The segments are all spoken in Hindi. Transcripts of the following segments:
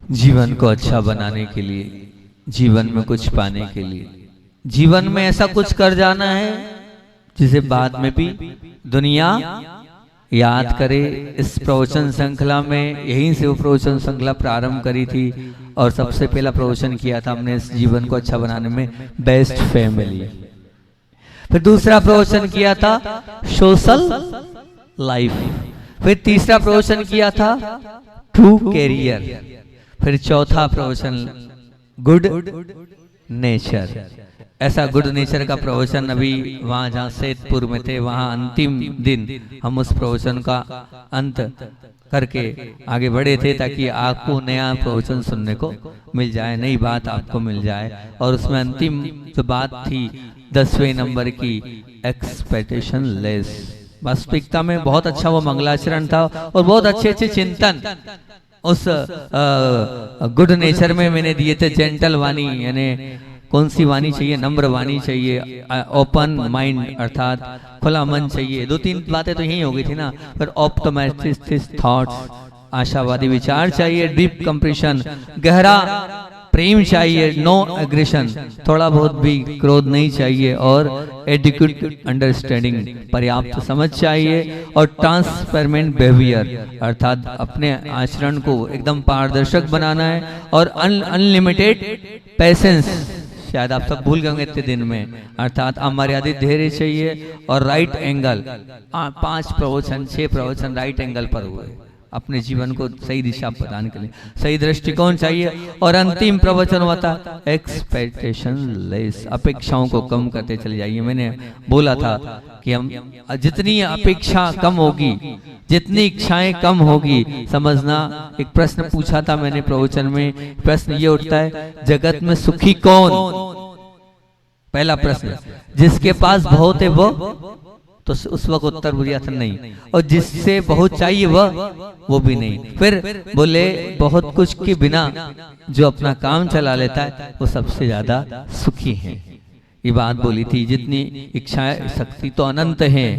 जीवन को अच्छा बनाने के लिए, जीवन में कुछ पाने के लिए, जीवन में ऐसा कुछ कर जाना है जिसे बाद में भी दुनिया याद करे। इस प्रवचन श्रृंखला में यहीं से वो प्रवचन श्रृंखला प्रारंभ करी थी और सबसे पहला प्रवचन किया था हमने इस जीवन को अच्छा बनाने में, बेस्ट फैमिली। फिर दूसरा प्रवचन किया था सोशल लाइफ। फिर तीसरा प्रवचन किया था ट्रू कैरियर। फिर चौथा प्रवचन गुड नेचर। ऐसा गुड नेचर का प्रवचन अभी वहां जहाँ सैदपुर में थे, वहां अंतिम दिन हम उस प्रवचन का अंत करके आगे बढ़े थे ताकि आपको नया प्रवचन सुनने को मिल जाए, नई बात आपको मिल जाए। और उसमें अंतिम जो बात थी 10वें नंबर की, एक्सपेक्टेशन लेस। वास्तविकता में बहुत अच्छा वो मंगलाचरण था और बहुत अच्छे अच्छे चिंतन उस गुड नेचर में मैंने दिए थे। जेंटल वाणी, यानी कौन सी वाणी चाहिए? नम्र वाणी चाहिए, ओपन माइंड अर्थात खुला मन चाहिए। दो तीन बातें तो यही हो गई थी ना। फिर ऑप्टिमिस्टिक थॉट्स, आशावादी विचार चाहिए, डीप कंप्रेशन, गहरा प्रेम चाहिए, नो एग्रेशन, थोड़ा बहुत भी क्रोध नहीं चाहिए, और एडिक्वेट अंडरस्टैंडिंग, पर्याप्त समझ चाहिए, और ट्रांसपेरेंट बिहेवियर अर्थात अपने आचरण को एकदम पारदर्शक बनाना है, और अनलिमिटेड पेशेंस, शायद आप सब भूल गए इतने दिन में, अर्थात अमर्यादित धैर्य चाहिए, और राइट एंगल। 5 प्रवचन 6 प्रवचन राइट एंगल पर हुए। अपने जीवन को सही दिशा प्रदान के लिए सही दृष्टिकोण चाहिए। और अंतिम प्रवचन हुआ था एक्सपेक्टेशन लेस, अपेक्षाओं को कम करते चले जाइए। मैंने बोला था कि हम जितनी अपेक्षा कम होगी, जितनी इच्छाएं कम होगी, समझना। एक प्रश्न पूछा था मैंने प्रवचन में, प्रश्न ये उठता है, जगत में सुखी कौन? पहला प्रश्न। जिसके पास बहुत है तो उस वक्त उत्तर बुझा था नहीं, और जिससे बहुत चाहिए वो भी नहीं। फिर बोले बहुत कुछ के बिना जो अपना काम चला लेता है वो सबसे ज्यादा सुखी है। ये बात बोली थी। जितनी इच्छा शक्ति तो अनंत है,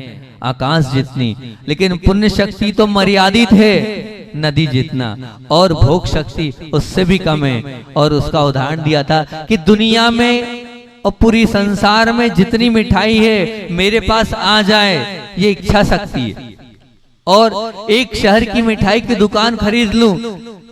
आकाश जितनी, लेकिन पुण्य शक्ति तो मर्यादित है, नदी जितना, और भोग शक्ति उससे भी कम है। और उसका उदाहरण दिया था कि दुनिया में और पूरी संसार में जितनी मिठाई है मेरे पास आ जाए, ये इच्छा शक्ति है। और एक शहर की मिठाई की दुकान खरीद लूं,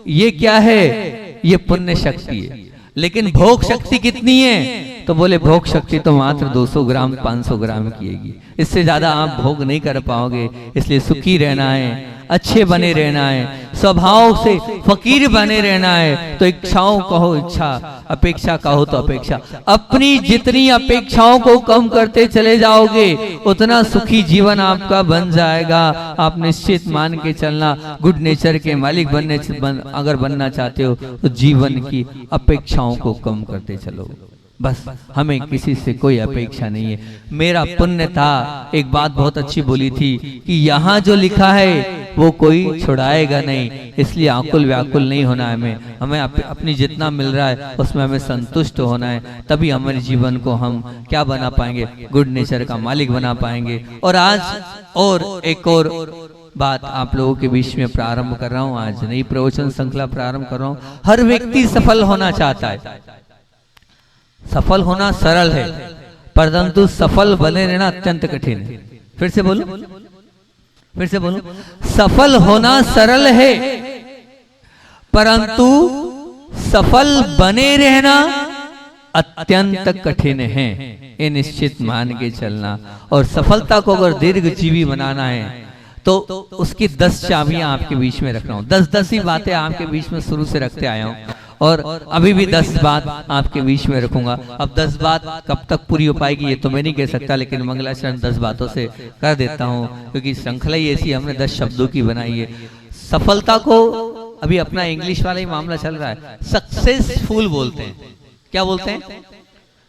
ये क्या है? ये पुण्य शक्ति है। लेकिन भोग शक्ति कितनी है? तो बोले भोग शक्ति तो मात्र 200 ग्राम 500 ग्राम की है, इससे ज्यादा आप भोग नहीं कर पाओगे। इसलिए सुखी रहना है, अच्छे बने रहना है, स्वभाव से फकीर बने रहना है। तो इच्छाओं कहो इच्छा, अपेक्षा कहो तो अपेक्षा। अपनी जितनी अपेक्षाओं को कम करते चले जाओगे उतना सुखी जीवन आपका बन जाएगा। आप निश्चित मान के चलना, गुड नेचर के मालिक अगर बनना चाहते हो तो जीवन की अपेक्षाओं को कम करते चलो। बस हमें किसी से कोई अपेक्षा नहीं है। मेरा पुण्य था, एक बात बहुत अच्छी बोली थी कि यहाँ जो लिखा है वो कोई छुड़ाएगा नहीं, इसलिए आकुल व्याकुल नहीं होना है। हमें अपनी जितना मिल रहा है उसमें हमें संतुष्ट होना है, तभी हमारे जीवन को हम क्या बना पाएंगे? गुड नेचर का मालिक बना पाएंगे। और आज और एक और बात आप लोगों के बीच में प्रारंभ कर रहा हूँ, आज नई प्रवचन श्रृंखला प्रारंभ कर रहा हूँ। हर व्यक्ति सफल होना चाहता है। सफल होना सरल है, परंतु सफल बने रहना अत्यंत कठिन है। फिर से बोलो, फिर से बोलो। सफल होना सरल है, परंतु सफल बने रहना अत्यंत कठिन है। ये निश्चित मान के चलना। और सफलता को अगर दीर्घजीवी बनाना है तो उसकी 10 चाबियां आपके बीच में रख रहा हूं। 10 ही बातें आपके बीच में शुरू से रखते आया हूं, और अभी भी 10 बात आपके बीच में रखूंगा। अब 10 बात कब तक पूरी हो पाएगी ये तो मैं नहीं कह सकता, लेकिन मंगलाचरण 10 बातों से कर देता हूं, क्योंकि श्रृंखला ही ऐसी हमने 10 शब्दों की बनाई है। सफलता को अभी अपना इंग्लिश वाला ही मामला चल रहा है, सक्सेसफुल बोलते हैं। क्या बोलते हैं?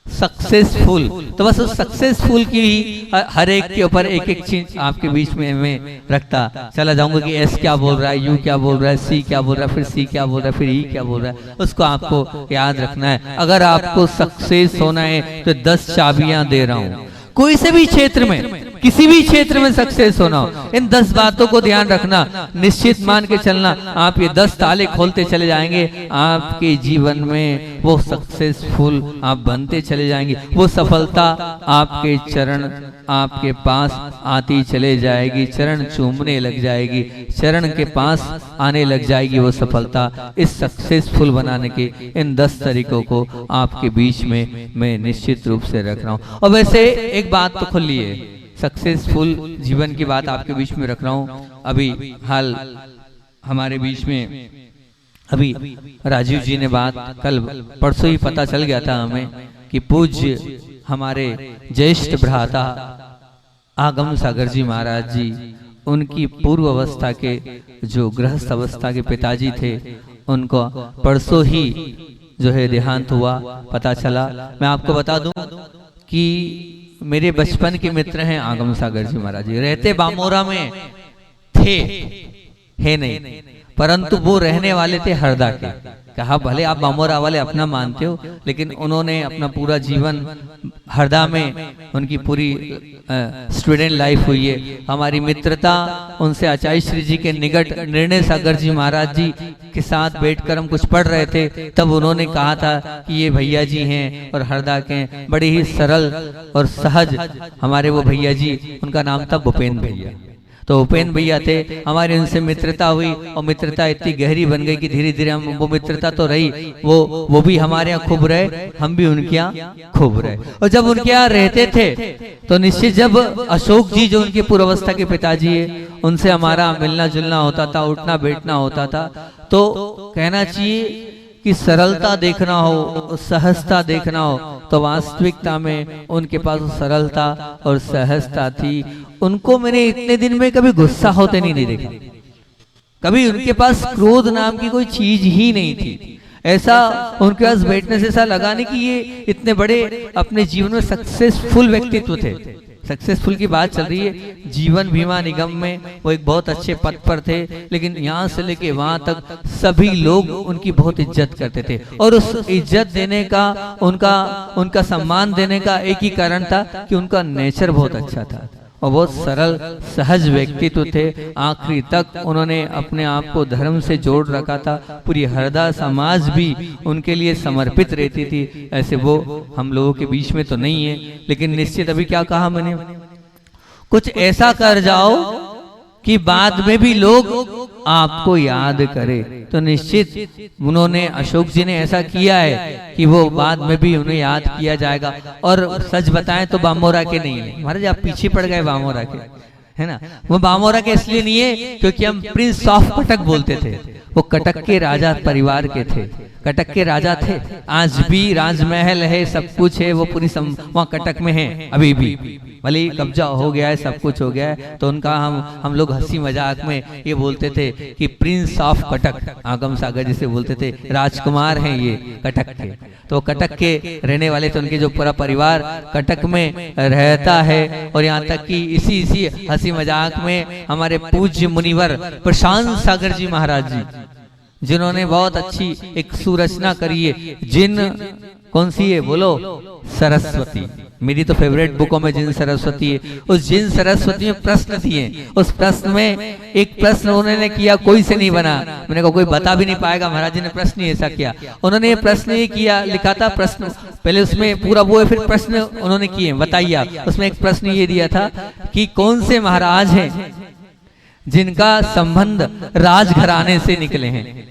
सक्सेसफुल। तो बस उस सक्सेसफुल की हर एक के ऊपर एक एक चीज आपके बीच में मैं रखता चला जाऊंगा कि एस क्या बोल रहा है, यू क्या बोल रहा है, सी क्या बोल रहा है, फिर सी क्या बोल रहा है, फिर ई क्या बोल रहा है। उसको आपको याद रखना है। अगर आपको सक्सेस होना है तो 10 चाबियां दे रहा हूं। कोई से भी क्षेत्र में किसी भी क्षेत्र में सक्सेस होना हो, इन 10 बातों को ध्यान रखना, निश्चित मान के चलना, आप ये 10 ताले खोलते चले जाएंगे, आपके जीवन में वो सक्सेसफुल आप बनते चले जाएंगे, वो सफलता आपके चरण आपके पास आती चले जाएगी, चरण चूमने लग जाएगी, चरण के पास आने लग जाएगी वो सफलता। इस सक्सेसफुल बनाने के इन 10 तरीकों को आपके बीच में मैं निश्चित रूप से रख रहा हूँ। और वैसे एक बात तो खुली है, सक्सेसफुल जीवन की बात आपके बीच में रख रहा हूँ। अभी हाल हमारे बीच में अभी राजीव जी ने बात, कल परसों ही पता चल गया था हमें कि पूज्य हमारे ज्येष्ठ भ्राता आगम सागर जी महाराज जी, उनकी पूर्व अवस्था के जो गृहस्थ अवस्था के पिताजी थे, उनको परसों ही जो है देहांत हुआ, पता चला। मैं आपको बता दूं कि मेरे बचपन के मित्र हैं आगम सागर जी महाराज जी, रहते बामोरा में थे, है नहीं, परंतु वो रहने वाले थे हरदा के। कहा भले आप बामोरा वाले अपना मानते हो, लेकिन उन्होंने अपना पूरा जीवन हरदा में, उनकी पूरी स्टूडेंट लाइफ हुई है। हमारी मित्रता उनसे आचार्य श्री जी के निकट निर्णय सागर जी महाराज जी के साथ बैठकर हम कुछ पढ़ रहे थे, तब उन्होंने कहा था कि ये भैया जी हैं और हरदा के बड़े ही सरल और सहज हमारे वो भैया जी, उनका नाम था भूपेंद्र भैया। तो उपेंद्र भैया थे, हमारी उनसे मित्रता हुई और मित्रता इतनी गहरी बन गई कि धीरे धीरे हम, वो मित्रता तो रही, वो भी हमारे यहाँ खूब रहे, हम भी उनके यहाँ खूब रहे। और जब उनके यहाँ रहते थे तो निश्चित जब अशोक जी जो उनके पूर्वावस्था के पिताजी है, उनसे हमारा मिलना जुलना होता था, उठना बैठना होता था, तो कहना चाहिए कि सरलता देखना हो, सहजता देखना हो, तो वास्तविकता में उनके पास सरलता और सहजता थी। उनको मैंने इतने दिन में कभी गुस्सा होते नहीं देखा, कभी उनके पास क्रोध नाम की कोई चीज ही नहीं थी। ऐसा उनके पास बैठने से ऐसा लगा नहीं कि ये इतने बड़े अपने जीवन में सक्सेसफुल व्यक्तित्व थे। सक्सेसफुल की बात चल रही है, जीवन बीमा निगम में वो एक बहुत अच्छे पद पर थे, लेकिन यहाँ से लेके वहां तक सभी लोग उनकी बहुत इज्जत करते थे। और उस इज्जत देने का, उनका सम्मान देने का एक ही कारण था कि उनका नेचर बहुत अच्छा था और बहुत सरल सहज व्यक्तित्व थे। आखिरी तक उन्होंने अपने आप को धर्म से जोड़ रखा था, पूरी हरदा समाज भी उनके लिए समर्पित रहती थी। ऐसे वो हम लोगों के बीच में तो नहीं है, लेकिन निश्चित अभी क्या कहा मैंने, कुछ ऐसा कर जाओ कि बाद में भी लोग आपको याद करे। तो निश्चित उन्होंने, अशोक जी ने ऐसा किया है कि वो बाद में भी उन्हें याद किया जाएगा। और सच बताएं तो बामोरा के नहीं है महाराज, आप पीछे पड़ गए बामोरा के, है ना। वो बामोरा के इसलिए नहीं है क्योंकि हम प्रिंस ऑफ कटक बोलते थे, वो कटक के राजा परिवार के थे, कटक के राजा थे। आज भी राजमहल है, सब कुछ है, वो पूरी वहाँ कटक में है अभी भी, भले कब्जा हो गया है, सब कुछ हो गया है। तो उनका हम लोग हंसी मजाक में ये बोलते थे कि प्रिंस ऑफ कटक, आगम सागर जिसे बोलते थे, राजकुमार हैं ये कटक के। तो कटक के रहने वाले थे, उनके जो पूरा परिवार कटक में रहता है। और यहाँ तक कि इसी हंसी मजाक में हमारे पूज्य मुनिवर प्रशांत सागर जी महाराज जी, जिन्होंने बहुत अच्छी एक सुरचना करी है, जिन कौन सी है बोलो, सरस्वती, मेरी तो फेवरेट बुकों में जिन सरस्वती है, उस जिन सरस्वती में प्रश्न दिए, उस प्रश्न में एक प्रश्न उन्होंने किया, कोई से नहीं बना, मैंने कहा कोई बता भी नहीं पाएगा, महाराज जी ने प्रश्न ही ऐसा किया। उन्होंने ये प्रश्न ये किया, लिखा था प्रश्न, पहले उसमें पूरा वो है, फिर प्रश्न उन्होंने किए, बताइए आप। उसमें एक प्रश्न ये दिया था कि कौन से महाराज हैं जिनका संबंध राजघराने से निकले हैं।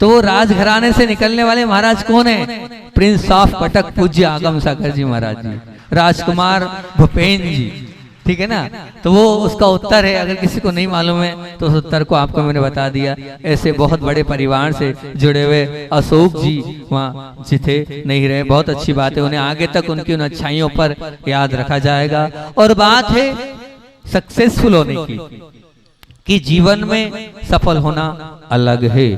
तो वो राजघराने से निकलने वाले महाराज कौन है? प्रिंस ऑफ कटक पूज्य आगम सागर जी महाराज जी, राजकुमार भूपेंद्र जी, ठीक है ना। तो वो उसका उत्तर है, अगर किसी को नहीं मालूम है तो उस उत्तर को आपको मैंने बता दिया। ऐसे बहुत बड़े परिवार से जुड़े हुए अशोक जी वहाँ जिथे नहीं रहे, बहुत अच्छी बात है, उन्हें आगे तक उनकी उन अच्छाइयों पर याद रखा जाएगा। और बात है सक्सेसफुल होने की, कि जीवन में सफल होना अलग है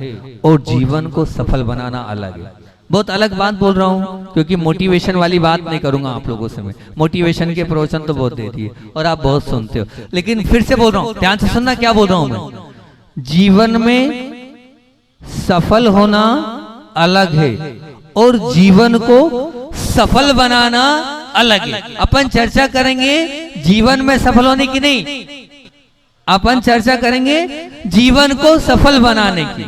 और जीवन को सफल बनाना अलग है। बहुत अलग बात बोल रहा हूँ क्योंकि मोटिवेशन वाली बात नहीं करूंगा आप लोगों से मैं, मोटिवेशन के प्रवचन तो बहुत देती है और आप बहुत सुनते हो, लेकिन फिर से बोल रहा हूँ, ध्यान से सुनना क्या बोल रहा हूँ मैं। जीवन में सफल होना अलग है और जीवन को सफल बनाना अलग है। अपन चर्चा करेंगे जीवन में सफल होने की नहीं, अपन चर्चा करेंगे जीवन को सफल बनाने की।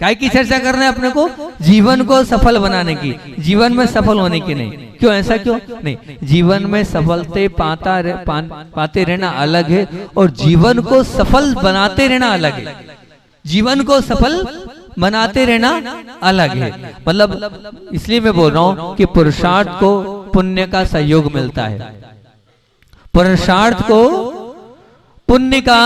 काय की चर्चा करना है अपने को? जीवन को सफल बनाने की, जीवन में सफल होने की नहीं। क्यों? ऐसा क्यों? नहीं, जीवन में सफलते पाते रहना अलग है और जीवन को सफल बनाते रहना अलग है। जीवन को सफल बनाते रहना अलग है। मतलब इसलिए मैं बोल रहा हूं कि पुरुषार्थ को पुण्य का सहयोग मिलता है, पुरुषार्थ को पुण्य का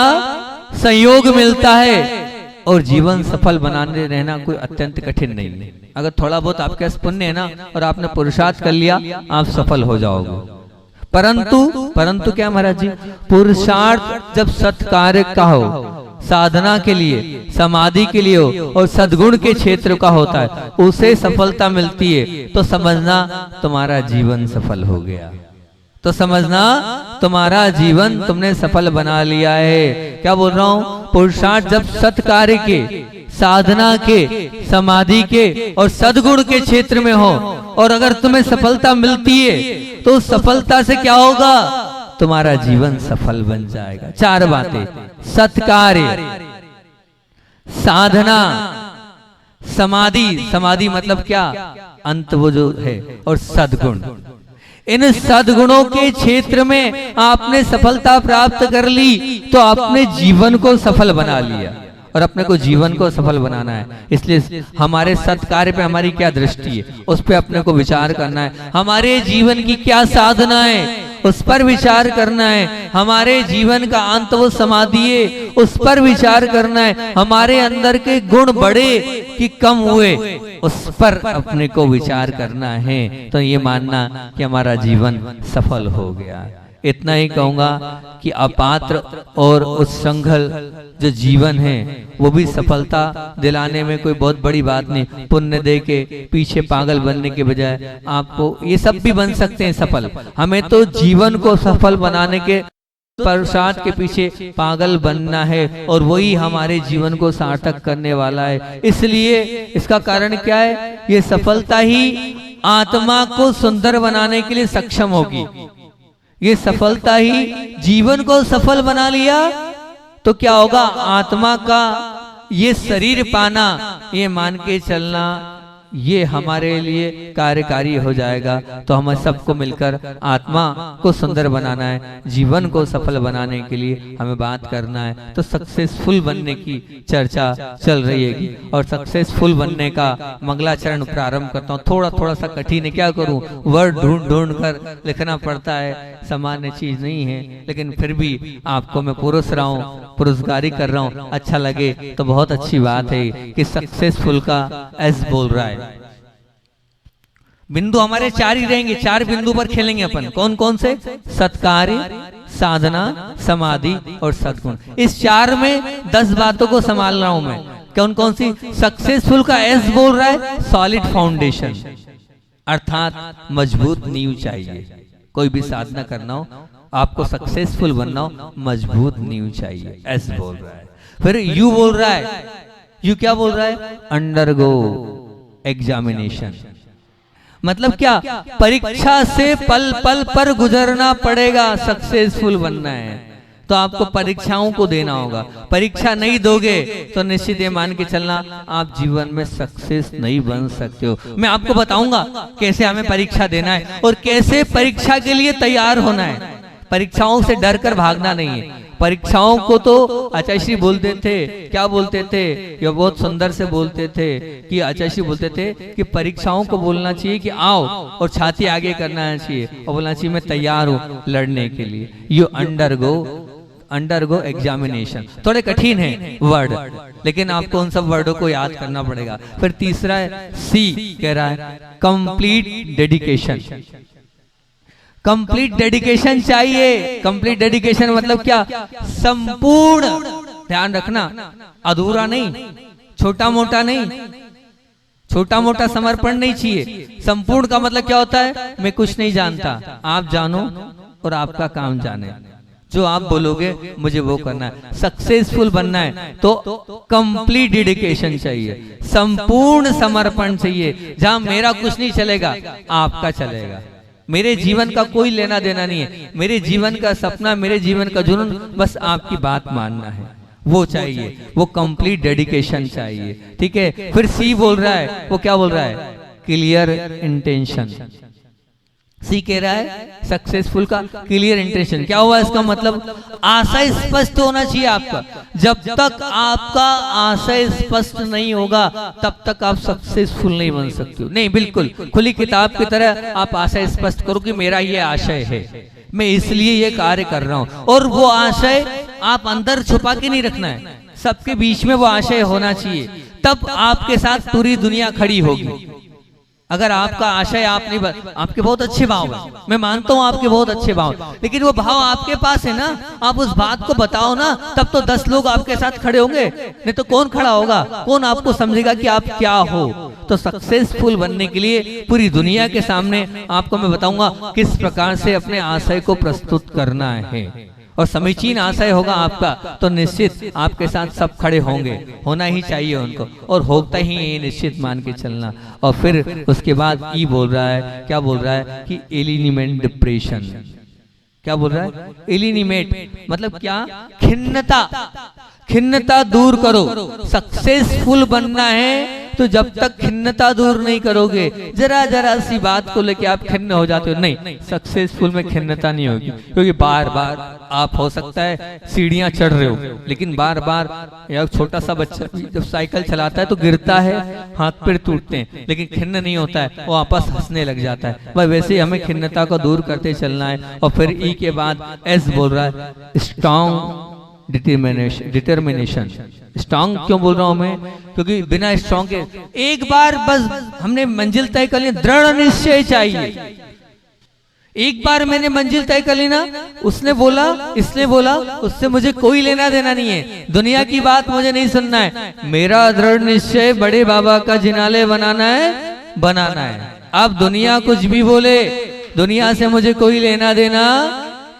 सहयोग मिलता है और जीवन सफल बनाने रहना कोई अत्यंत कठिन नहीं है। अगर थोड़ा बहुत आपके पास पुण्य है ना और आपने पुरुषार्थ कर लिया, आप सफल हो जाओगे। परंतु क्या महाराज जी, पुरुषार्थ जब सत्कार्य का हो, साधना के लिए, समाधि के लिए हो और सद्गुण के क्षेत्र का होता है, उसे सफलता मिलती है, तो समझना तुम्हारा जीवन सफल हो गया, तो समझना तुम्हारा जीवन तुमने सफल बना लिया है। क्या बोल रहा हूं? पुरुषार्थ जब सत्कार्य के, साधना के, समाधि के और सद्गुण के क्षेत्र में हो और अगर तुम्हें सफलता मिलती है, तो सफलता से क्या होगा? तुम्हारा जीवन सफल बन जाएगा। चार बातें: सत्कार्य, साधना, समाधि, समाधि मतलब क्या? अंत वो जो है, और सद्गुण। इन सद्गुणों के क्षेत्र में आपने सफलता प्राप्त कर ली तो आपने जीवन को सफल बना लिया। और अपने को जीवन को सफल बनाना है, इसलिए हमारे सत्कार्य पे हमारी क्या दृष्टि है, उस पे अपने को विचार करना है। हमारे जीवन की क्या साधना है, उस पर विचार करना है। हमारे जीवन का अंत वो समाधि है, उस पर विचार करना है। हमारे अंदर के गुण बढ़े कि कम हुए, उस पर अपने को विचार करना है। तो ये मानना कि हमारा जीवन सफल हो गया। इतना ही कहूंगा कि अपात्र और उत्संघल जो जीवन है वो भी सफलता दिलाने में कोई बहुत बड़ी बात नहीं। पुण्य दे के पीछे पागल बनने के बजाय आपको ये सब भी बन सकते हैं सफल। हमें तो जीवन को सफल बनाने के पुरुषार्थ के पीछे पागल बनना है और वही हमारे जीवन को सार्थक करने वाला है। इसलिए इसका कारण क्या है? ये सफलता ही आत्मा को सुंदर बनाने के लिए सक्षम होगी। ये सफलता ही जीवन को सफल बना लिया तो क्या होगा? आत्मा का ये शरीर पाना, ये मान के चलना, ये हमारे लिए कार्यकारी हो जाएगा। तो हमें सबको मिलकर आत्मा को सुंदर बनाना है, जीवन को सफल बनाने के लिए हमें बात करना है। तो सक्सेसफुल बनने की चर्चा चल रही है और सक्सेसफुल बनने का मंगलाचरण प्रारंभ करता हूँ। थोड़ा थोड़ा सा कठिन है, क्या करूँ, वर्ड ढूंढ ढूंढ कर लिखना पड़ता है, सामान्य चीज नहीं है। लेकिन फिर भी आपको मैं पुरुष रहा हूँ, पुरस्कारी कर रहा हूँ, अच्छा लगे तो बहुत अच्छी बात है कि सक्सेसफुल का एस बोल रहा है। बिंदु हमारे चार ही रहेंगे, चार बिंदु पर खेलेंगे अपन। कौन कौन से? सत्कार्य, साधना, समाधि और सद्गुण। इस चार में 10 बातों को संभाल रहा हूं मैं। कौन कौन सी? सक्सेसफुल का एस बोल रहा है सॉलिड फाउंडेशन, अर्थात मजबूत नींव चाहिए। कोई भी साधना करना हो, आपको सक्सेसफुल बनना हो, मजबूत नींव चाहिए, एस बोल रहा है। फिर यू बोल रहा है, यू क्या बोल रहा है? Undergo examination. मतलब क्या? परीक्षा से पल पल पर गुजरना पड़ेगा। सक्सेसफुल बनना है तो आपको परीक्षाओं को देना होगा। परीक्षा नहीं दोगे तो निश्चित ये मान के चलना आप जीवन में सक्सेस नहीं बन सकते हो। मैं आपको बताऊंगा कैसे हमें परीक्षा देना है और कैसे परीक्षा के लिए तैयार होना है। परीक्षाओं से डर कर भागना नहीं है। परीक्षाओं को तो आचार्य श्री बोलते थे, क्या बोलते थे, ये बहुत सुंदर से बोलते थे कि आचार्य श्री बोलते थे कि परीक्षाओं को बोलना चाहिए कि आओ और छाती आगे करना चाहिए और बोलना चाहिए मैं तैयार हूँ लड़ने के लिए। You undergo examination. थोड़े कठिन है वर्ड, लेकिन आपको उन सब वर्डों को याद करना पड़ेगा। फिर तीसरा है सी, कह रहा है कंप्लीट डेडिकेशन। कंप्लीट डेडिकेशन चाहिए। कंप्लीट डेडिकेशन मतलब क्या? संपूर्ण, ध्यान रखना, अधूरा नहीं, छोटा मोटा नहीं, छोटा मोटा समर्पण नहीं चाहिए। संपूर्ण का मतलब क्या होता है? मैं कुछ नहीं जानता, आप जानो और आपका काम जाने। जो आप बोलोगे मुझे वो करना है। सक्सेसफुल बनना है तो कंप्लीट डेडिकेशन चाहिए, संपूर्ण समर्पण चाहिए। जहां मेरा कुछ नहीं चलेगा, आपका चलेगा। मेरे जीवन का कोई लेना देना नहीं है। मेरे जीवन का सपना, मेरे जीवन का जुनून बस आपकी बात मानना है, वो चाहिए, वो कंप्लीट डेडिकेशन चाहिए। ठीक है, फिर सी बोल रहा है, वो क्या बोल रहा है? Clear intention. सी कह रहा है सक्सेसफुल का क्लियर इंटेंशन। क्या हुआ इसका मतलब? आशय स्पष्ट होना चाहिए आपका। जब तक आपका आशय स्पष्ट नहीं होगा तब तक आप सक्सेसफुल नहीं बन सकते हो। नहीं, बिल्कुल खुली किताब की तरह आप आशय स्पष्ट करो कि मेरा ये आशय है, मैं इसलिए ये कार्य कर रहा हूं। और वो आशय आप अंदर छुपा के नहीं रखना है, सबके बीच में वो आशय होना चाहिए, तब आपके साथ पूरी दुनिया खड़ी होगी। अगर आपका आशय आप नहीं आपके बहुत अच्छे भाव है, मैं मानता हूं आपके बहुत अच्छे भाव, लेकिन वो भाव आपके पास है ना, आप उस बात को बताओ ना, तब तो 10 लोग आपके साथ खड़े होंगे, नहीं तो कौन खड़ा होगा? कौन आपको समझेगा कि आप क्या हो? तो सक्सेसफुल बनने के लिए पूरी दुनिया के सामने आपको मैं बताऊंगा किस प्रकार से अपने आशय को प्रस्तुत करना है। और समीचीन आशय होगा आपका तो निश्चित आपके साथ सब खड़े होंगे, होना ही चाहिए उनको, और होता ही ये निश्चित मान के चलना। और फिर उसके बाद ई बोल रहा है, क्या बोल रहा है कि एलिमिनेट डिप्रेशन। क्या बोल रहा है? एलिमिनेट मतलब क्या? खिन्नता, खिन्नता दूर करो। सक्सेसफुल बनना है तो जब तक खिन्नता दूर नहीं करोगे, जरा जरा सी बात को लेके आप खिन्न हो जाते हो, नहीं, सक्सेसफुल में खिन्नता नहीं होगी। क्योंकि बार बार आप हो सकता है सीढ़ियां चढ़ रहे हो, लेकिन बार बार, या छोटा सा बच्चा जब साइकिल चलाता है तो गिरता है, हाथ पैर टूटते हैं, लेकिन खिन्न नहीं होता है, वो आपस हंसने लग जाता है। भाई वैसे हमें खिन्नता को दूर करते चलना है। और फिर ई के बाद एस बोल रहा है स्ट्रॉन्ग डिटर्मिनेशन। स्ट्रॉन्ग क्यों बोल रहा हूं मैं? क्योंकि बिना स्ट्रॉन्ग के एक बार बस हमने मंजिल तय कर ली, दृढ़ निश्चय चाहिए। एक बार मैंने मंजिल तय कर ली ना, उसने बोला, इसने बोला, उससे मुझे कोई लेना देना नहीं है, दुनिया की बात मुझे नहीं सुनना है। मेरा दृढ़ निश्चय बड़े बाबा का जिनालय बनाना है, बनाना है। अब दुनिया कुछ भी बोले, दुनिया से मुझे कोई लेना देना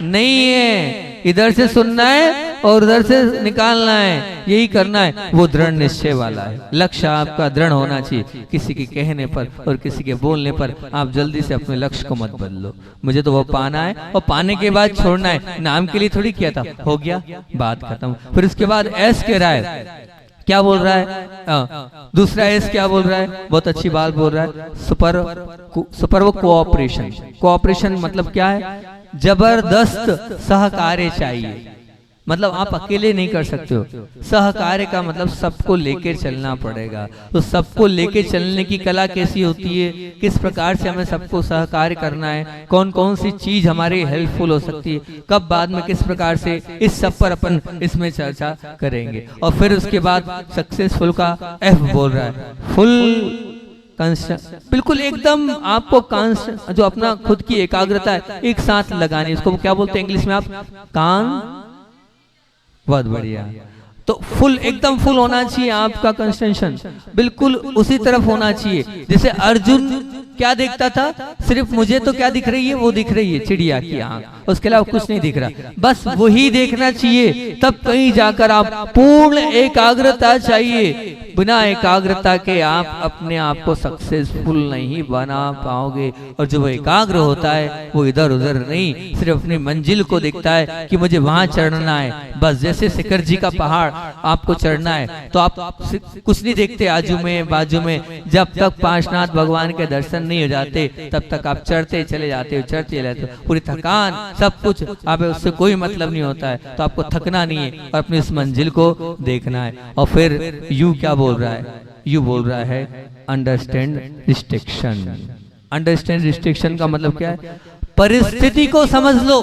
नहीं है। इधर से सुनना है और उधर से निकालना है, यही करना है। वो दृढ़ निश्चय वाला है। लक्ष्य आपका दृढ़ होना चाहिए। किसी के कहने पर और किसी के बोलने पर आप जल्दी से अपने लक्ष्य को मत बदलो। मुझे तो वो पाना है, और पाने के बाद छोड़ना है। नाम के लिए थोड़ी किया था, हो गया, बात खत्म। फिर उसके बाद एस कह रहा है, क्या बोल रहा है? दूसरा एस क्या बोल रहा है? बहुत अच्छी बात बोल रहा है, सुपर वो कोऑपरेशन। कोऑपरेशन मतलब क्या है? जबरदस्त सहकार्य चाहिए। मतलब आप अकेले नहीं कर सकते हो। सहकार्य का मतलब सबको लेकर चलना पड़ेगा। तो सबको लेकर चलने की कला कैसी होती है, किस प्रकार से हमें सबको सहकार्य करना है, कौन कौन सी चीज हमारी हेल्पफुल हो सकती है, कब बाद में किस प्रकार से, इस सब पर अपन इसमें चर्चा करेंगे। और फिर उसके बाद सक्सेसफुल का एफ बोल रहा है, फुल बिल्कुल एकदम आपको जो अपना खुद की एकाग्रता है एक साथ लगानी, उसको क्या बोलते हैं इंग्लिश में आप? बहुत बढ़िया। तो फुल, एकदम फुल होना चाहिए आपका कंसंट्रेशन, बिल्कुल उसी तरफ होना चाहिए। जैसे अर्जुन क्या देखता था? सिर्फ मुझे तो क्या दिख रही है? वो दिख रही है चिड़िया की आंख, उसके अलावा कुछ नहीं दिख रहा, बस वही देखना चाहिए। तब कहीं जाकर आप पूर्ण एकाग्रता चाहिए। बिना एकाग्रता के आप अपने आप को सक्सेसफुल नहीं बना पाओगे। और जो एकाग्र होता है वो इधर उधर नहीं, सिर्फ अपनी मंजिल को देखता है कि मुझे वहां चढ़ना है। बस जैसे शिखर जी का पहाड़ आपको चढ़ना है तो आप कुछ नहीं देखते आजू में बाजू में। जब तक पांचनाथ भगवान के दर्शन नहीं हो जाते तब तक आप चढ़ते चले जाते हो, चढ़ते चले जाते हो। पूरी थकान सब कुछ आप, उससे कोई मतलब नहीं होता है। तो आपको थकना नहीं है और अपनी इस मंजिल को देखना है। और फिर यू क्या बोल रहा है? यू बोल रहा है अंडरस्टैंड रिस्ट्रिक्शन। अंडरस्टैंड रिस्ट्रिक्शन का मतलब क्या है? परिस्थिति को समझ लो।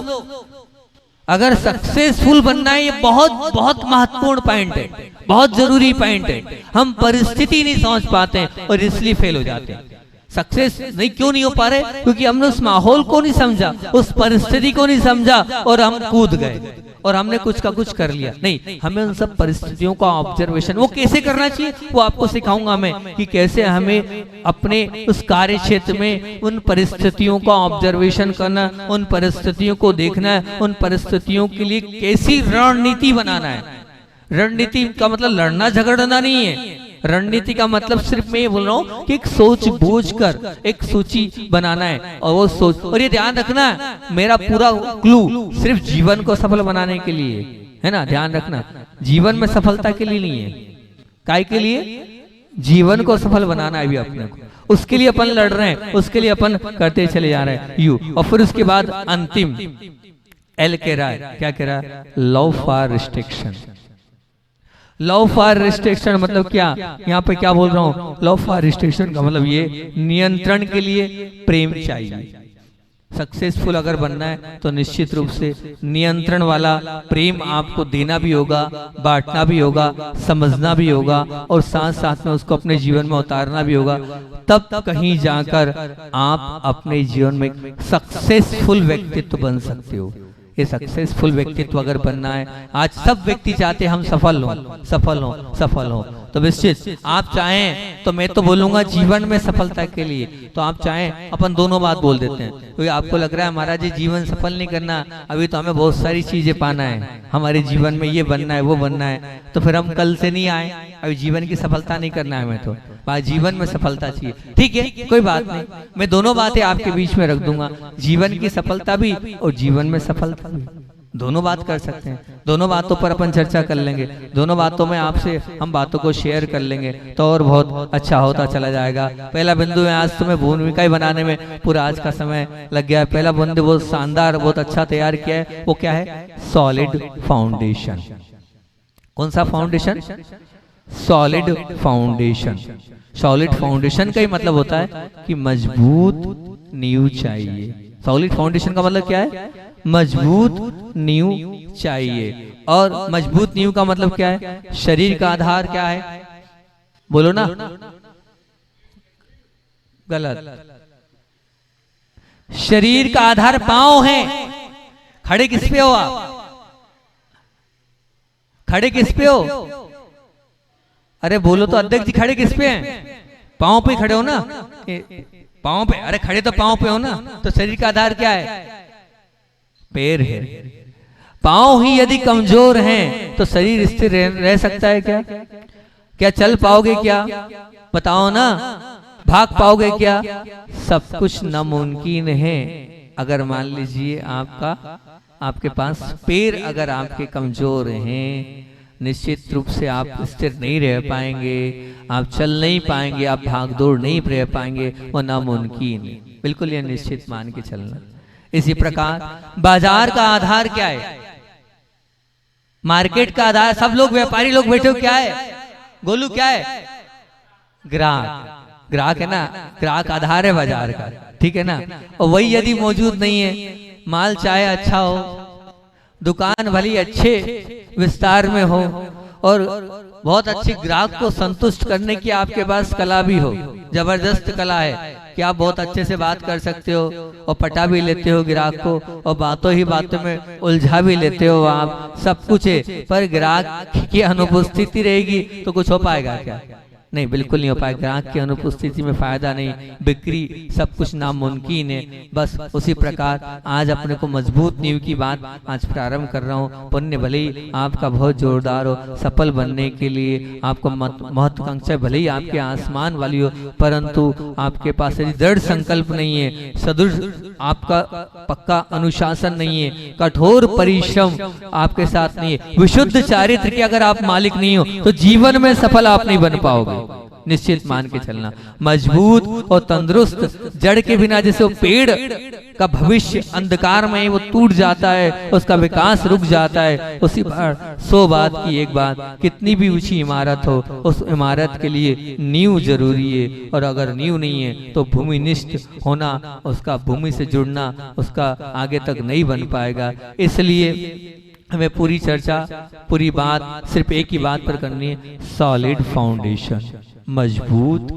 अगर सक्सेसफुल बनना है, ये बहुत बहुत महत्वपूर्ण पॉइंट है, बहुत जरूरी पॉइंट है। हम परिस्थिति नहीं समझ पाते हैं और इसलिए फेल हो जाते हैं। सक्सेस नहीं क्यों नहीं हो पा रहे? क्योंकि हमने उस माहौल को नहीं समझा, उस परिस्थिति को नहीं समझा और हम कूद गए और हमने कुछ का कुछ कर लिया। नहीं, हमें उन सब परिस्थितियों का ऑब्जर्वेशन वो कैसे करना चाहिए वो आपको सिखाऊंगा मैं, कि कैसे हमें अपने उस कार्य क्षेत्र में उन परिस्थितियों का ऑब्जर्वेशन करना, उन परिस्थितियों को देखना है, उन परिस्थितियों के लिए कैसी रणनीति बनाना है। रणनीति का मतलब लड़ना झगड़ना नहीं है, रणनीति का मतलब सिर्फ मैं ये बोल रहा हूँ कि एक सोच बूझ कर एक सूची बनाना है, और वो सोच, और ये ध्यान रखना मेरा पूरा क्लू सिर्फ जीवन को सफल बनाने के लिए है ना, ध्यान रखना, जीवन में सफलता के लिए नहीं है। काय के लिए? जीवन को सफल बनाना है अभी अपने को, उसके लिए अपन लड़ रहे हैं, उसके लिए अपन करते चले जा रहे हैं यू। और फिर उसके बाद अंतिम एल कह रहा है, क्या कह रहा है? Love for restriction. Love for restriction मतलब क्या? यहाँ पे क्या बोल रहा हूँ? लव फॉर रिस्ट्रिक्शन का मतलब ये नियंत्रण के लिए प्रेम चाहिए। सक्सेसफुल अगर बनना है तो निश्चित रूप से नियंत्रण वाला प्रेम आपको देना भी होगा, बांटना भी होगा, समझना भी होगा, और साथ साथ में उसको अपने जीवन में उतारना भी होगा। तब कहीं जाकर आप अपने जीवन में सक्सेसफुल व्यक्तित्व बन सकते हो। ये सक्सेसफुल व्यक्तित्व अगर बनना है, आज सब व्यक्ति चाहते हैं हम सफल हों, सफल हों, सफल हों, तो निश्चित आप चाहें तो मैं तो बोलूंगा जीवन में सफलता के लिए तो आप चाहें अपन दोनों बात बोल देते हैं। क्योंकि आपको लग रहा है महाराज जी जीवन सफल नहीं करना, अभी तो हमें बहुत सारी चीजें पाना है, हमारे जीवन में ये बनना है वो बनना है, तो फिर हम कल से नहीं आए, अभी जीवन की सफलता नहीं करना है हमें, तो जीवन में सफलता चाहिए। ठीक है, कोई बात नहीं, मैं दोनों बातें आपके बीच में रख दूंगा, जीवन की सफलता भी और जीवन में सफलता भी, दोनों बात कर सकते हैं। दोनों बातों पर अपन चर्चा कर लेंगे, दोनों बातों में आपसे हम बातों को शेयर कर लेंगे तो और बहुत अच्छा होता चला जाएगा। पहला बिंदु है, आज तुम्हें भूमिका बनाने में पूरा आज का समय लग गया है। पहला बिंदु बहुत शानदार, बहुत अच्छा तैयार किया है, वो क्या है? Solid foundation. कौन सा foundation? Solid foundation. Solid foundation का ही मतलब होता है कि मजबूत नींव चाहिए। सॉलिड फाउंडेशन का मतलब क्या है? मजबूत नींव चाहिए। और मजबूत नींव का मतलब क्या है? शरीर का आधार क्या है? बोलो ना, गलत। शरीर का आधार पांव है। खड़े किस पे हो आप? खड़े किस पे हो? अरे बोलो तो अध्यक्ष जी, खड़े किस पे हैं? पांव पे खड़े हो ना, पांव पे। अरे खड़े तो पांव पे हो ना, तो शरीर का आधार क्या है? पैर है। पांव ही यदि कमजोर हैं तो शरीर स्थिर रह सकता है क्या? क्या चल पाओगे क्या? बताओ ना, भाग पाओगे क्या? सब कुछ नामुमकिन है। अगर मान लीजिए आपके पास पैर अगर आपके कमजोर हैं, निश्चित रूप से आप स्थिर नहीं रह पाएंगे, आप चल नहीं पाएंगे, आप भाग दौड़ नहीं रह पाएंगे, वो नामुमकिन है। बिल्कुल ये निश्चित मान के चलना। इसी प्रकार बाजार का आधार क्या है? मार्केट का आधार, सब लोग व्यापारी लोग बैठे हो, क्या है? गोलू क्या है? ग्राहक। ग्राहक है ना, ग्राहक आधार है बाजार का, ठीक है ना। और वही यदि मौजूद नहीं है, माल चाहे अच्छा हो, दुकान भली अच्छे विस्तार में हो, और बहुत अच्छी ग्राहक को संतुष्ट करने की आपके पास कला भी हो, जबरदस्त कला है कि आप बहुत अच्छे से बात कर सकते हो और पटा भी लेते हो ग्राहक को, और बातों ही बातों में उलझा भी लेते हो आप, सब कुछ है, पर ग्राहक की अनुपस्थिति रहेगी तो कुछ हो पाएगा क्या? नहीं, बिल्कुल नहीं हो पाएगा। ग्राहक की अनुपस्थिति में फायदा नहीं, बिक्री सब कुछ नामुमकिन है। बस उसी प्रकार आज अपने को मजबूत नींव की बात आज प्रारंभ कर रहा हूँ। पुण्य भले ही आपका बहुत जोरदार हो, सफल बनने के लिए आपको महत्वाकांक्षा भले ही आपके आसमान वाली हो, परंतु आपके पास यदि दृढ़ संकल्प नहीं है, सदृढ़ आपका पक्का अनुशासन नहीं है, कठोर परिश्रम आपके साथ नहीं है, विशुद्ध चारित्र के अगर आप मालिक नहीं हो, तो जीवन में सफल आप नहीं बन पाओगे। निश्चित मान के चलना। मजबूत और तंदुरुस्त जड़ के बिना जैसे वो पेड़ का भविष्य अंधकार में वो टूट जाता है, उसका विकास रुक जाता है, उसी बार 100 बात की एक बात, कितनी भी ऊंची इमारत हो, उस इमारत के लिए नींव जरूरी है। और अगर नींव नहीं है तो भूमिनिष्ठ होना, उसका भूमि से जुड़ना, उसका आगे तक नहीं बन पाएगा। इसलिए हमें पूरी चर्चा, पूरी बात सिर्फ एक ही बात पर करनी है, सॉलिड फाउंडेशन, मजबूत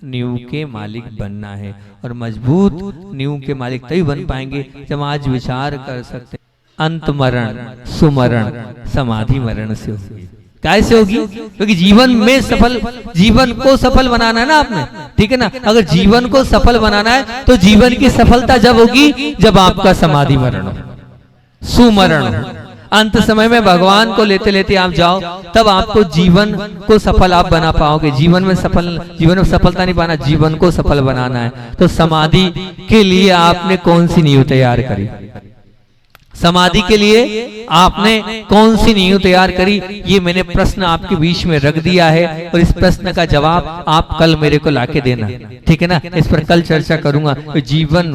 नींव के मालिक बनना है। और मजबूत नींव के मालिक तभी बन पाएंगे जब आज विचार कर सकते अंत मरण सुमरण समाधि मरण से होगी। कैसे होगी? क्योंकि जीवन में सफल, जीवन को सफल बनाना है ना आपने, ठीक है ना। अगर जीवन को सफल बनाना है तो जीवन की सफलता जब होगी जब आपका समाधि मरण हो, सुमरण हो। अंत समय में भगवान को लेते लेते आप जाओ, तब आपको जीवन को सफल आप बना पाओगे। जीवन में सफलता नहीं पाना, जीवन को सफल बनाना है। तो समाधि के लिए आपने कौन सी नींव तैयार करी? समाधि के लिए आपने कौन सी नींव तैयार करी? ये मैंने प्रश्न आपके बीच में रख दिया है, और इस प्रश्न का जवाब आप कल मेरे को लाके देना, ठीक है ना? इस पर कल चर्चा करूंगा। तो जीवन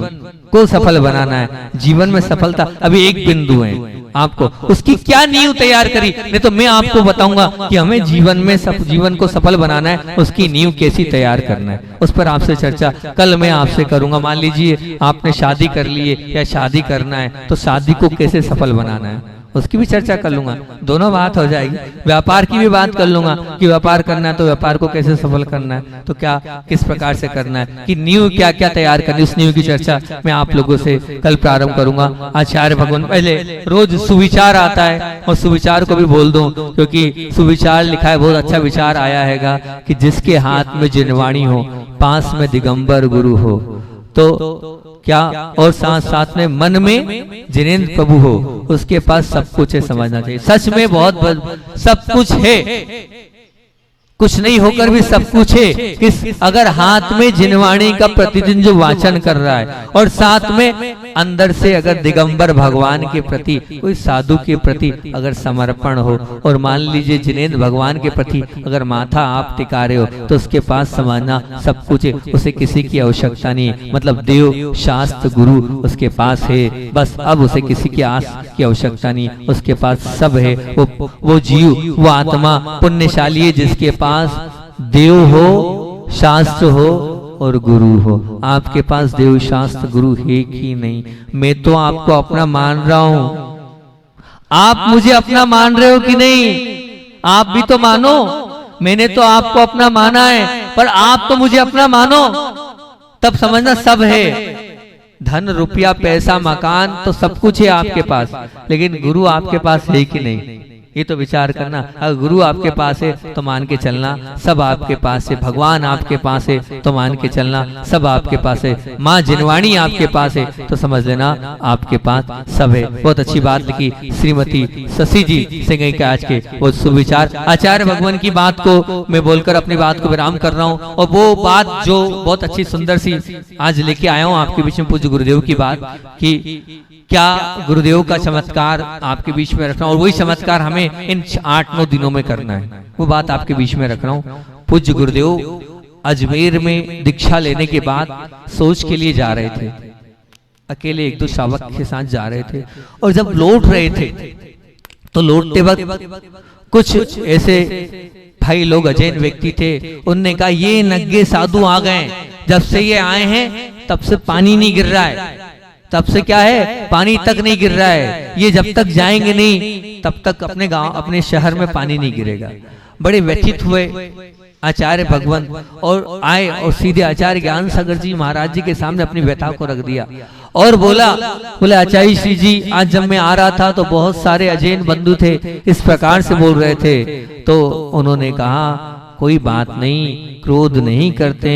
को सफल बनाना है, जीवन में सफलता अभी एक बिंदु है, आपको उसकी क्या नींव तैयार करी? नहीं तो मैं आपको बताऊंगा कि हमें जीवन को सफल बनाना है, उसकी नींव कैसी तैयार करना है, उस पर आपसे चर्चा कल मैं आपसे करूंगा। मान लीजिए आपने शादी कर ली है या शादी करना है, तो शादी को कैसे सफल बनाना है उसकी भी चर्चा कर लूंगा। दोनों बात हो जाएगी। व्यापार की भी बात कर लूंगा कि व्यापार करना है तो व्यापार को कैसे सफल करना है, तो क्या किस प्रकार से करना है, कि नींव क्या क्या तैयार करनी, उस नींव की चर्चा मैं आप लोगों से कल प्रारंभ करूंगा। आचार्य भगवान पहले रोज सुविचार आता है, और सुविचार को भी बोल दूं, क्योंकि सुविचार लिखा है, बहुत अच्छा विचार आया हैगा कि जिसके हाथ में जिनवाणी हो, पास में दिगंबर गुरु हो, तो क्या, और साथ साथ में मन में जिनेंद्र प्रभु हो, उसके पास सब कुछ है। समझना चाहिए, सच में बहुत सब कुछ है, कुछ नहीं होकर भी सब कुछ है। किस, अगर हाथ में जिनवाणी का प्रतिदिन जो वाचन कर रहा है, और साथ में अंदर से अगर दिगंबर भगवान के प्रति, कोई साधु के प्रति अगर समर्पण हो, और मान लीजिए जिनेंद्र भगवान के प्रति अगर माथा आप टिका रहे हो, तो उसके पास समझना सब कुछ है, उसे किसी की आवश्यकता नहीं है। मतलब देव शास्त्र गुरु उसके पास है, बस अब उसे किसी की आस की आवश्यकता नहीं, उसके पास सब है। वो जीव, वो आत्मा पुण्यशाली है जिसके पास देव हो, शास्त्र हो और गुरु हो। आपके पास देव शास्त्र गुरु है कि नहीं? मैं तो आपको अपना मान रहा हूं, आप मुझे अपना मान रहे हो कि नहीं? आप भी तो मानो, मैंने तो आपको अपना माना है, पर आप तो मुझे अपना मानो, तब समझना सब है। धन रुपया पैसा मकान तो सब कुछ है आपके पास, लेकिन गुरु आपके पास है कि नहीं, ये तो विचार करना। अगर गुरु आपके पास है तो मान के चलना सब आपके पास है, भगवान आपके पास है तो मान के चलना सब आपके पास है, माँ जिनवाणी आपके पास है तो समझ लेना आपके पास सब है। बहुत अच्छी बात लिखी श्रीमती शशि जी सिंह के आज के वो सुविचार। आचार्य भगवान की बात को मैं बोलकर अपनी बात को विराम कर रहा हूँ, और वो बात जो बहुत अच्छी सुंदर सी आज लेके आया हूँ आपके बीच में, पूज्य गुरुदेव की बात कि क्या गुरुदेव का चमत्कार आपके बीच में रखना, और वही चमत्कार हमें इन 8-9 दिनों में करना है, वो बात आपके बीच में रख रहा हूँ। पूज्य गुरुदेव अजमेर में दीक्षा लेने के बाद सोच के लिए जा रहे थे, अकेले 1-2 श्रावक के साथ जा रहे थे, और जब लौट रहे थे तो लौटते वक्त कुछ ऐसे भाई लोग अजैन व्यक्ति थे, उनने कहा ये नग्गे साधु आ गए, जब से ये आए हैं तब से पानी नहीं गिर रहा है, तब से क्या है पानी तक नहीं गिर रहा है, ये जब तक जाएंगे नहीं तब तक अपने गांव अपने शहर में पानी नहीं गिरेगा। बड़े व्यथित हुए आचार्य भगवान, और आए और सीधे आचार्य ज्ञान सागर जी महाराज जी के सामने अपनी व्यथा को रख दिया, और बोले आचार्य श्री जी, आज जब मैं आ रहा था तो बहुत सारे अजैन बंधु थे, इस प्रकार से बोल रहे थे। तो उन्होंने कहा कोई बात नहीं, क्रोध नहीं करते,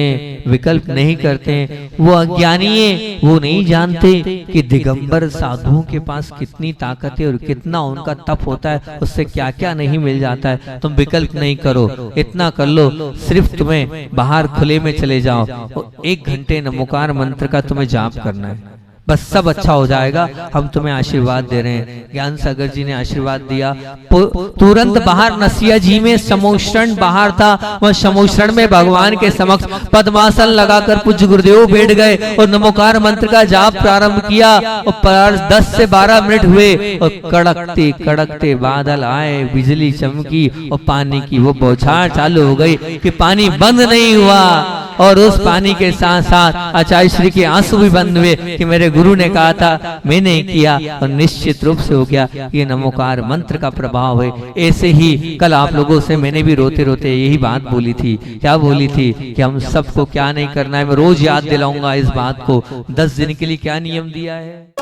विकल्प नहीं करते, वो अज्ञानी है, वो नहीं जानते कि दिगंबर साधुओं के पास कितनी ताकत है और कितना उनका तप होता है, उससे क्या क्या नहीं मिल जाता है। तुम विकल्प नहीं करो, इतना कर लो, सिर्फ तुम्हें बाहर खुले में चले जाओ और 1 घंटे नमोकार मंत्र का तुम्हें जाप करना है, बस सब अच्छा हो जाएगा। हम तुम्हें आशीर्वाद दे रहे हैं। ज्ञान सागर जी ने आशीर्वाद दिया। तुरंत बाहर नसिया जी में समोषण बाहर था, वह समोषण में भगवान के समक्ष पद्मासन लगाकर पूज्य गुरुदेव बैठ गए और नमोकार मंत्र का जाप प्रारंभ किया। और 10 से 12 मिनट हुए और कड़कते कड़कते बादल आए, बिजली चमकी और पानी की वो बौछार चालू हो गई कि पानी बंद नहीं हुआ, और उस पानी के साथ साथ आचार्य श्री के आंसू भी बंद हुए कि मेरे गुरु ने कहा था, मैंने किया और निश्चित रूप से हो गया। ये नमोकार मंत्र का प्रभाव है। ऐसे ही कल आप लोगों से मैंने भी रोते रोते यही बात बोली थी। क्या बोली थी कि हम सबको क्या नहीं करना है, मैं रोज याद दिलाऊंगा इस बात को। 10 दिन के लिए क्या नियम दिया है।